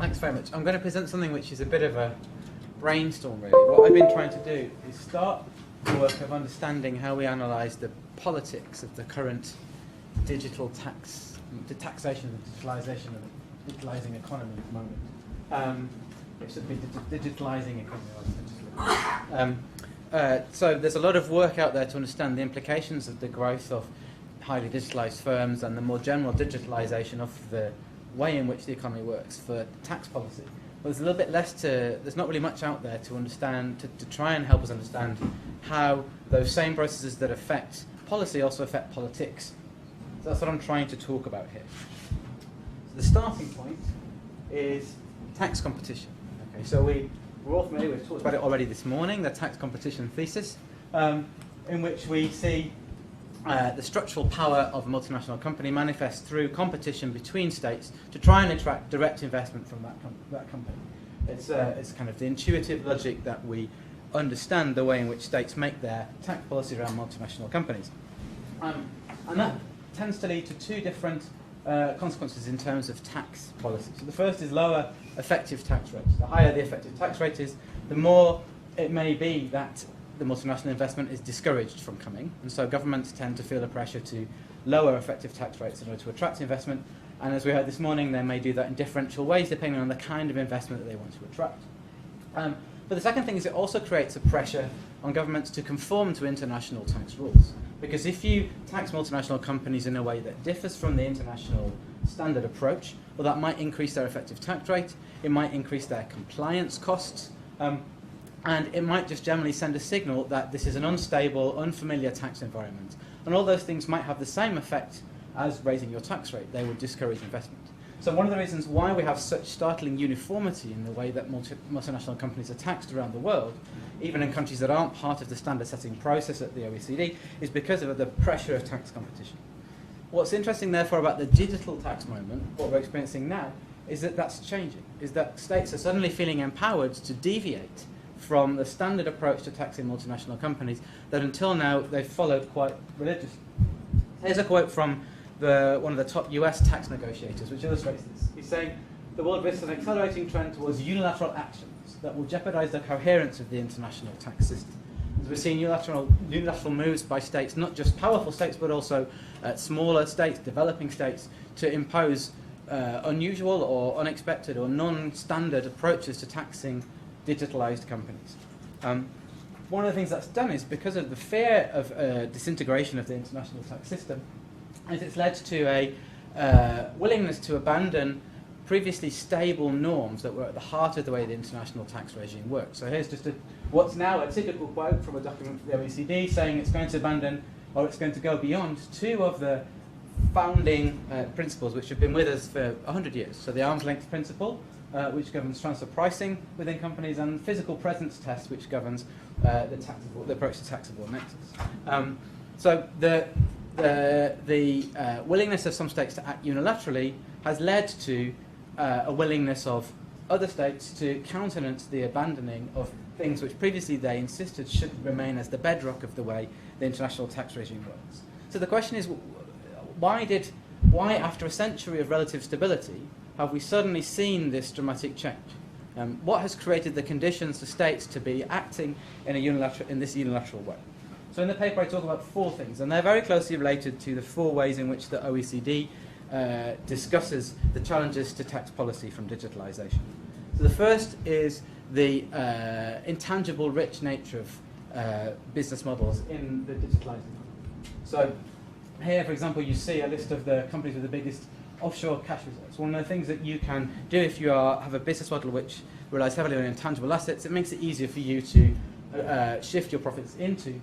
Thanks very much. I'm going to present something which is a bit of a brainstorm, really. What I've been trying to do is start the work of understanding how we analyse the politics of the current digital the taxation and digitalisation of the digitalising economy at the moment. It should be digitalising economy. So there's a lot of work out there to understand the implications of the growth of highly digitalised firms and the more general digitalisation of the way in which the economy works for tax policy. But there's a little bit less there's not really much out there to understand, to try and help us understand how those same processes that affect policy also affect politics. So that's what I'm trying to talk about here. So the starting point is tax competition. Okay, so we're all familiar, we've talked about it already this morning, the tax competition thesis, in which we see the structural power of a multinational company manifests through competition between states to try and attract direct investment from that company. It's kind of the intuitive logic that we understand the way in which states make their tax policy around multinational companies. And that tends to lead to two different consequences in terms of tax policy. So the first is lower effective tax rates. The higher the effective tax rate is, the more it may be that the multinational investment is discouraged from coming, and so governments tend to feel the pressure to lower effective tax rates in order to attract investment, and as we heard this morning, they may do that in differential ways depending on the kind of investment that they want to attract. But the second thing is it also creates a pressure on governments to conform to international tax rules, because if you tax multinational companies in a way that differs from the international standard approach, well, that might increase their effective tax rate, it might increase their compliance costs, and it might just generally send a signal that this is an unstable, unfamiliar tax environment. And all those things might have the same effect as raising your tax rate. They would discourage investment. So one of the reasons why we have such startling uniformity in the way that multinational companies are taxed around the world, even in countries that aren't part of the standard setting process at the OECD, is because of the pressure of tax competition. What's interesting, therefore, about the digital tax moment, what we're experiencing now, is that that's changing, is that states are suddenly feeling empowered to deviate from the standard approach to taxing multinational companies that until now they've followed quite religiously. Here's a quote from one of the top US tax negotiators, which illustrates this. He's saying, the world risks an accelerating trend towards unilateral actions that will jeopardize the coherence of the international tax system. As we're seeing unilateral moves by states, not just powerful states, but also smaller states, developing states, to impose unusual or unexpected or non-standard approaches to taxing digitalized companies. One of the things that's done is, because of the fear of disintegration of the international tax system, is it's led to a willingness to abandon previously stable norms that were at the heart of the way the international tax regime works. So here's just what's now a typical quote from a document from the OECD saying it's going to abandon, or it's going to go beyond, two of the founding principles which have been with us for 100 years. So the arm's length principle, which governs transfer pricing within companies, and physical presence test, which governs the approach to taxable nexus. So the willingness of some states to act unilaterally has led to a willingness of other states to countenance the abandoning of things which previously they insisted should remain as the bedrock of the way the international tax regime works. So the question is, why after a century of relative stability have we suddenly seen this dramatic change? What has created the conditions for states to be acting in this unilateral way? So in the paper I talk about four things, and they're very closely related to the four ways in which the OECD discusses the challenges to tax policy from digitalization. So the first is the intangible rich nature of business models in the digitalized economy. So here, for example, you see a list of the companies with the biggest offshore cash reserves. One of the things that you can do if you have a business model which relies heavily on intangible assets, it makes it easier for you to shift your profits into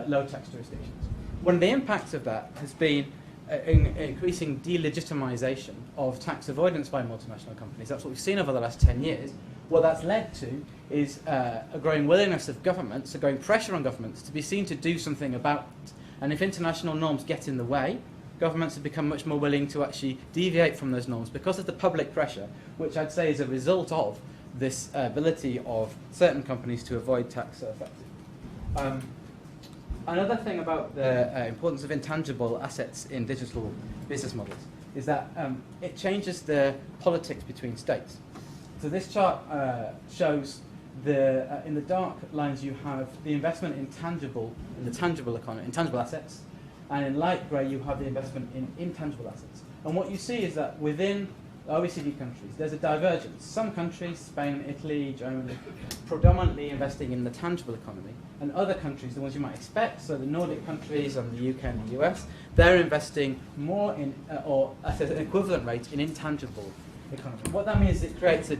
low tax jurisdictions. One of the impacts of that has been increasing delegitimization of tax avoidance by multinational companies. That's what we've seen over the last 10 years. What that's led to is a growing willingness of governments, a growing pressure on governments to be seen to do something about it. And if international norms get in the way, governments have become much more willing to actually deviate from those norms because of the public pressure, which I'd say is a result of this ability of certain companies to avoid tax so effectively. Another thing about the importance of intangible assets in digital business models is that it changes the politics between states. So this chart shows in the dark lines you have the investment in the tangible economy, intangible assets, and in light grey you have the investment in intangible assets. And what you see is that within OECD countries there's a divergence. Some countries, Spain, Italy, Germany, predominantly investing in the tangible economy, and other countries, the ones you might expect, so the Nordic countries and the UK and the US, they're investing more in, or at an equivalent rate, in intangible economy. What that means is it creates a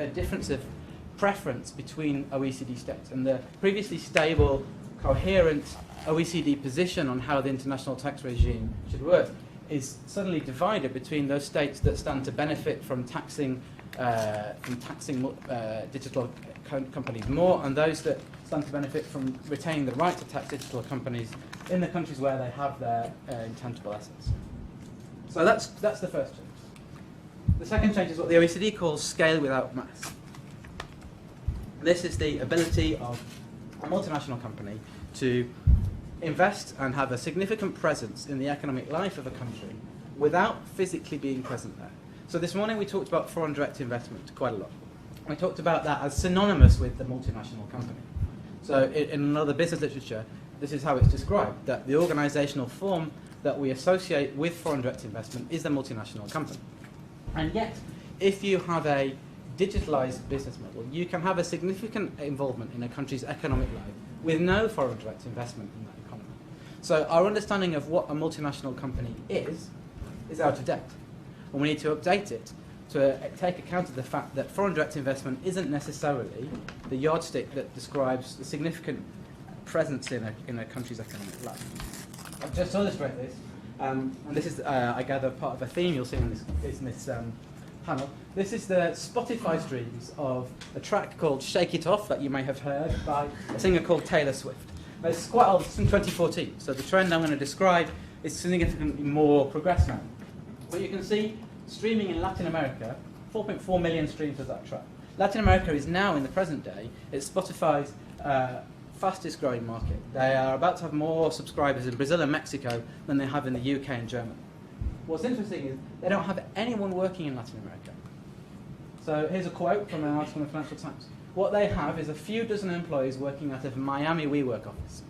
difference of preference between OECD states, and the previously stable, coherent OECD position on how the international tax regime should work is suddenly divided between those states that stand to benefit from taxing digital companies more, and those that stand to benefit from retaining the right to tax digital companies in the countries where they have their intangible assets. So that's the first change. The second change is what the OECD calls scale without mass. This is the ability of a multinational company to invest and have a significant presence in the economic life of a country without physically being present there. So this morning we talked about foreign direct investment quite a lot. We talked about that as synonymous with the multinational company. So in another business literature, this is how it's described, that the organizational form that we associate with foreign direct investment is the multinational company. And yet, if you have a digitalized business model, you can have a significant involvement in a country's economic life with no foreign direct investment in that economy. So our understanding of what a multinational company is out of date. And we need to update it to take account of the fact that foreign direct investment isn't necessarily the yardstick that describes the significant presence in a country's economic life. I've just illustrate this, and this is, I gather, part of a theme you'll see in this panel. This is the Spotify streams of a track called Shake It Off that you may have heard by a singer called Taylor Swift. It's quite old, it's from 2014, so the trend I'm going to describe is significantly more progressed now. But you can see, streaming in Latin America, 4.4 million streams of that track. Latin America is now, in the present day, it's Spotify's fastest growing market. They are about to have more subscribers in Brazil and Mexico than they have in the UK and Germany. What's interesting is they don't have anyone working in Latin America. So here's a quote from an article in the Financial Times. What they have is a few dozen employees working out of a Miami WeWork office.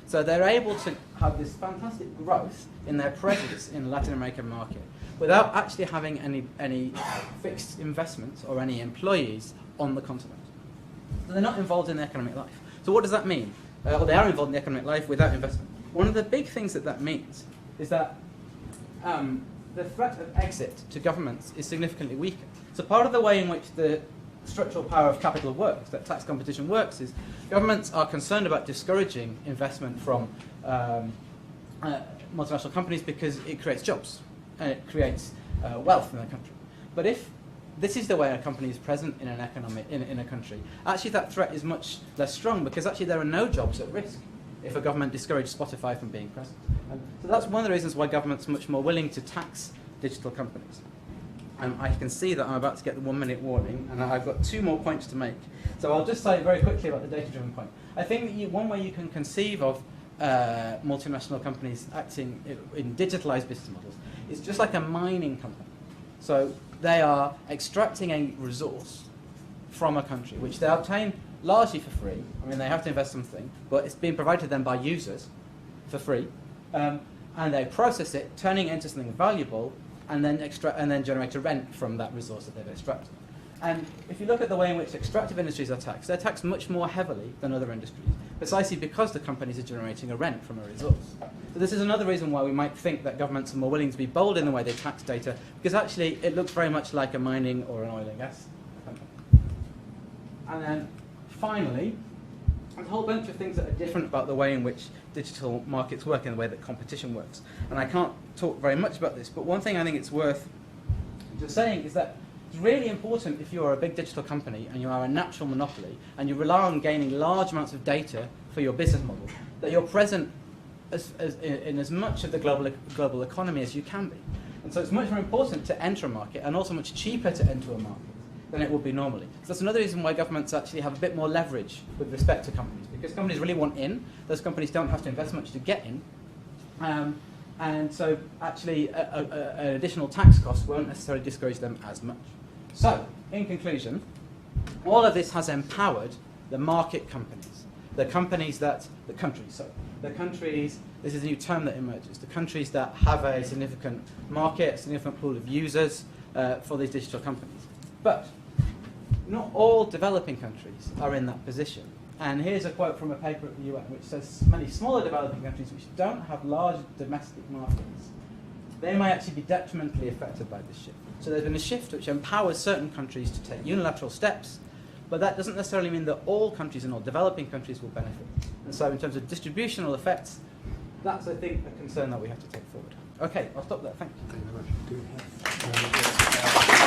So they're able to have this fantastic growth in their presence in the Latin American market without actually having any fixed investments or any employees on the continent. So they're not involved in the economic life. So what does that mean? Well, they are involved in the economic life without investment. One of the big things that means is that the threat of exit to governments is significantly weaker. So part of the way in which the structural power of capital works, that tax competition works, is governments are concerned about discouraging investment from multinational companies because it creates jobs and it creates wealth in the country. But if this is the way a company is present in an in a country, actually that threat is much less strong because actually there are no jobs at risk if a government discouraged Spotify from being present. So that's one of the reasons why government's much more willing to tax digital companies. I can see that I'm about to get the 1 minute warning, and I've got 2 more points to make. So I'll just say very quickly about the data-driven point. I think that one way you can conceive of multinational companies acting in digitalized business models is just like a mining company. So they are extracting a resource from a country, which they obtain largely for free. I mean, they have to invest something, but it's being provided to them by users for free. And they process it, turning it into something valuable, and then generate a rent from that resource that they've extracted. And if you look at the way in which extractive industries are taxed, they're taxed much more heavily than other industries, precisely because the companies are generating a rent from a resource. So this is another reason why we might think that governments are more willing to be bold in the way they tax data, because actually it looks very much like a mining or an oil and gas company. And then finally, there's a whole bunch of things that are different about the way in which digital markets work and the way that competition works. And I can't talk very much about this, but one thing I think it's worth just saying is that it's really important if you are a big digital company and you are a natural monopoly and you rely on gaining large amounts of data for your business model, that you're present in as much of the global economy as you can be. And so it's much more important to enter a market and also much cheaper to enter a market than it would be normally. So that's another reason why governments actually have a bit more leverage with respect to companies, because companies really want in. Those companies don't have to invest much to get in. And so actually an additional tax cost won't necessarily discourage them as much. So in conclusion, all of this has empowered the market companies, the countries, this is a new term that emerges, the countries that have a significant market, a significant pool of users for these digital companies. But not all developing countries are in that position. And here's a quote from a paper at the UN which says many smaller developing countries which don't have large domestic markets, they may actually be detrimentally affected by this shift. So there's been a shift which empowers certain countries to take unilateral steps, but that doesn't necessarily mean that all countries and all developing countries will benefit. And so in terms of distributional effects, that's, I think, a concern that we have to take forward. Okay, I'll stop there. Thank you. Thank you very much.